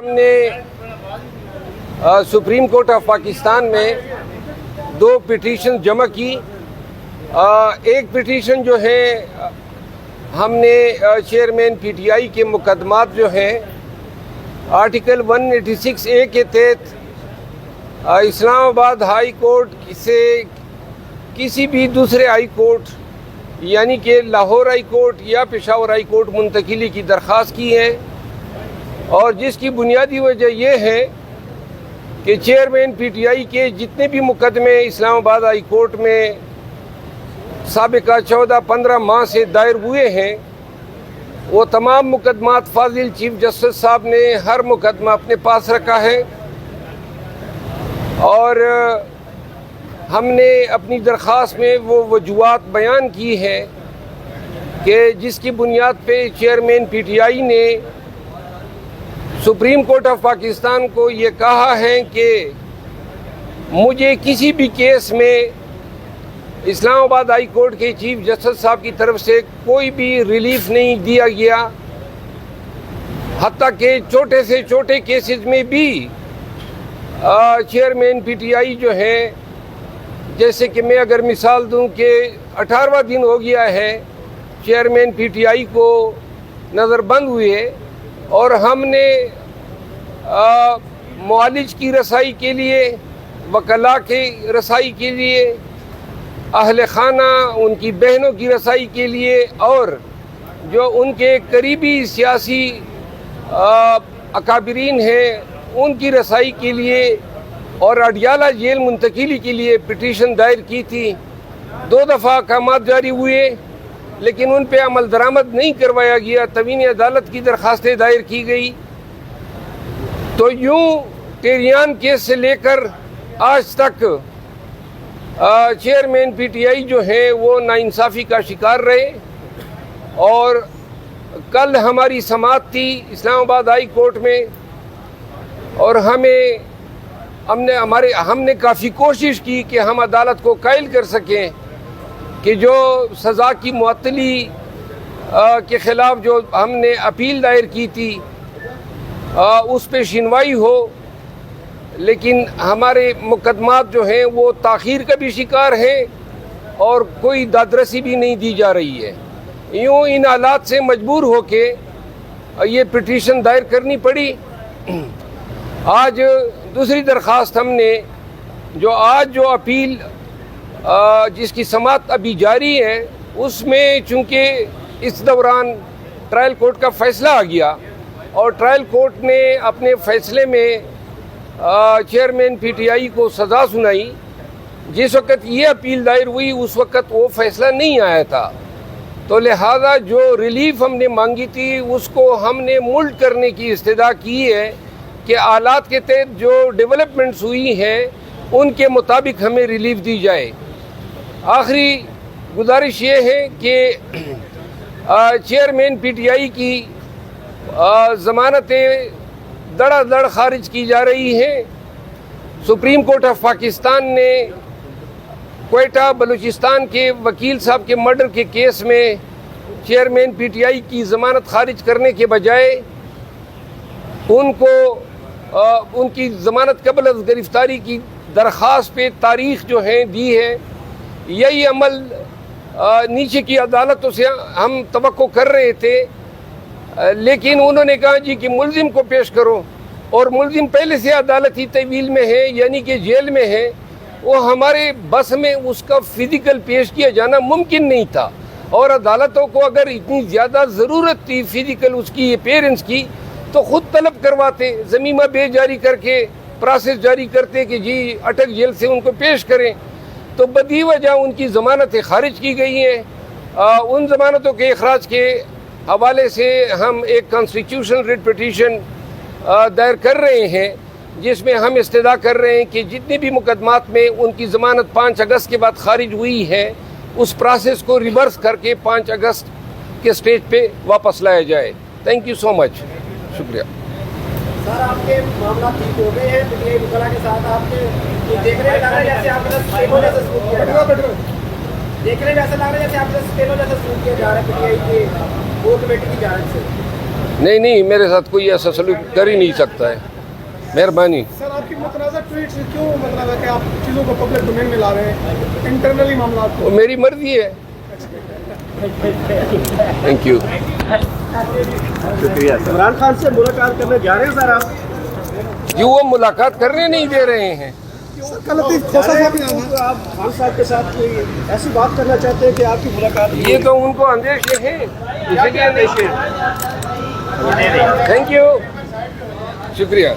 ہم نے supreme court of Pakistan میں 2 پٹیشن جمع کی. ایک پٹیشن جو ہے ہم نے چیئرمین پی ٹی آئی کے مقدمات جو ہیں آرٹیکل 186A کے تحت اسلام آباد ہائی کورٹ سے کسی بھی دوسرے ہائی کورٹ یعنی کہ لاہور ہائی کورٹ یا پشاور ہائی کورٹ منتقلی کی درخواست کی ہے، اور جس کی بنیادی وجہ یہ ہے کہ چیئرمین پی ٹی آئی کے جتنے بھی مقدمے اسلام آباد ہائی کورٹ میں سابقہ 14-15 ماہ سے دائر ہوئے ہیں، وہ تمام مقدمات فاضل چیف جسٹس صاحب نے ہر مقدمہ اپنے پاس رکھا ہے، اور ہم نے اپنی درخواست میں وہ وجوہات بیان کی ہے کہ جس کی بنیاد پہ چیئرمین پی ٹی آئی نے سپریم کورٹ آف پاکستان کو یہ کہا ہے کہ مجھے کسی بھی کیس میں اسلام آباد ہائی کورٹ کے چیف جسٹس صاحب کی طرف سے کوئی بھی ریلیف نہیں دیا گیا، حتیٰ کہ چھوٹے سے چھوٹے کیسز میں بھی چیئرمین پی ٹی آئی جو ہے، جیسے کہ میں اگر مثال دوں کہ 18واں دن ہو گیا ہے چیئرمین پی ٹی آئی کو نظر بند ہوئے، اور ہم نے معالج کی رسائی کے لیے، وکلاء کی رسائی کے لیے، اہل خانہ ان کی بہنوں کی رسائی کے لیے، اور جو ان کے قریبی سیاسی اکابرین ہیں ان کی رسائی کے لیے اور اڈیالہ جیل منتقلی کے لیے پٹیشن دائر کی تھی. 2 دفعہ احکامات جاری ہوئے لیکن ان پہ عمل درآمد نہیں کروایا گیا، توہین عدالت کی درخواستیں دائر کی گئی. تو یوں ٹیریان کیس سے لے کر آج تک چیئرمین پی ٹی آئی جو ہیں وہ ناانصافی کا شکار رہے، اور کل ہماری سماعت تھی اسلام آباد ہائی کورٹ میں، اور ہم نے کافی کوشش کی کہ ہم عدالت کو قائل کر سکیں کہ جو سزا کی معطلی کے خلاف جو ہم نے اپیل دائر کی تھی اس پہ سنوائی ہو، لیکن ہمارے مقدمات جو ہیں وہ تاخیر کا بھی شکار ہیں اور کوئی دادرسی بھی نہیں دی جا رہی ہے. یوں ان حالات سے مجبور ہو کے یہ پٹیشن دائر کرنی پڑی. آج دوسری درخواست ہم نے جو اپیل جس کی سماعت ابھی جاری ہے، اس میں چونکہ اس دوران ٹرائل کورٹ کا فیصلہ آ گیا، اور ٹرائل کورٹ نے اپنے فیصلے میں چیئرمین پی ٹی آئی کو سزا سنائی. جس وقت یہ اپیل دائر ہوئی اس وقت وہ فیصلہ نہیں آیا تھا، تو لہذا جو ریلیف ہم نے مانگی تھی اس کو ہم نے ملٹ کرنے کی استدعا کی ہے کہ آلات کے تحت جو ڈیولپمنٹس ہوئی ہیں ان کے مطابق ہمیں ریلیف دی جائے. آخری گزارش یہ ہے کہ چیئرمین پی ٹی آئی کی ضمانتیں دڑا دڑ خارج کی جا رہی ہیں. سپریم کورٹ آف پاکستان نے کوئٹہ بلوچستان کے وکیل صاحب کے مرڈر کے کیس میں چیئرمین پی ٹی آئی کی ضمانت خارج کرنے کے بجائے ان کی ضمانت قبل از گرفتاری کی درخواست پہ تاریخ جو ہیں دی ہے. یہی عمل نیچے کی عدالتوں سے ہم توقع کر رہے تھے، لیکن انہوں نے کہا جی کہ ملزم کو پیش کرو، اور ملزم پہلے سے عدالتی تحویل میں ہے یعنی کہ جیل میں ہے. وہ ہمارے بس میں اس کا فزیکل پیش کیا جانا ممکن نہیں تھا، اور عدالتوں کو اگر اتنی زیادہ ضرورت تھی فزیکل اس کی اپیرنس کی تو خود طلب کرواتے، ضمیمہ بے جاری کر کے پروسیس جاری کرتے کہ جی اٹک جیل سے ان کو پیش کریں. تو بدی وجہ ان کی ضمانتیں خارج کی گئی ہیں. ان ضمانتوں کے اخراج کے حوالے سے ہم ایک کانسٹیٹیوشنل ریٹ پٹیشن دائر کر رہے ہیں، جس میں ہم استدعا کر رہے ہیں کہ جتنے بھی مقدمات میں ان کی ضمانت 5 اگست کے بعد خارج ہوئی ہے اس پروسیس کو ریورس کر کے 5 اگست کے سٹیج پہ واپس لایا جائے. تھینک یو سو مچ. شکریہ. سر آپ کے معاملات ٹھیک ہو گئے ہیں پی ٹی آئی وکلا کے ساتھ؟ آپ کے دیکھنے میں لگ رہا ہے جیسے آپ نے اسٹیلو جیسا سلوک کیا جا رہا ہے، دیکھنے میں ایسا لگ رہا ہے جیسے آپ نے اسٹیلو جیسا سلوک کیا جا رہا ہے پی ٹی آئی کے کور کمیٹی کی جانب سے. نہیں نہیں میرے ساتھ کوئی ایسا سلوک کر ہی نہیں سکتا ہے. مہربانی. سر آپ کی متنازع ٹویٹس کیوں مطلب ہے کہ آپ چیزوں کو پبلک ڈومین میں لا رہے ہیں انٹرنلی معاملات کو؟ وہ میری مرضی ہے. Thank you. شکریہ. عمران خان سے ملاقات کرنے جا رہے ہیں سر آپ؟ جو وہ ملاقات کرنے نہیں دے رہے ہیں. کل لطیف کھوسہ صاحب نے آنا آپ خان صاحب کے ساتھ کوئی ایسی بات کرنا چاہتے ہیں کہ آپ کی ملاقات یہ تو ان کو اندیشے ہیں. اسی لیے اندیشے. Thank you. شکریہ.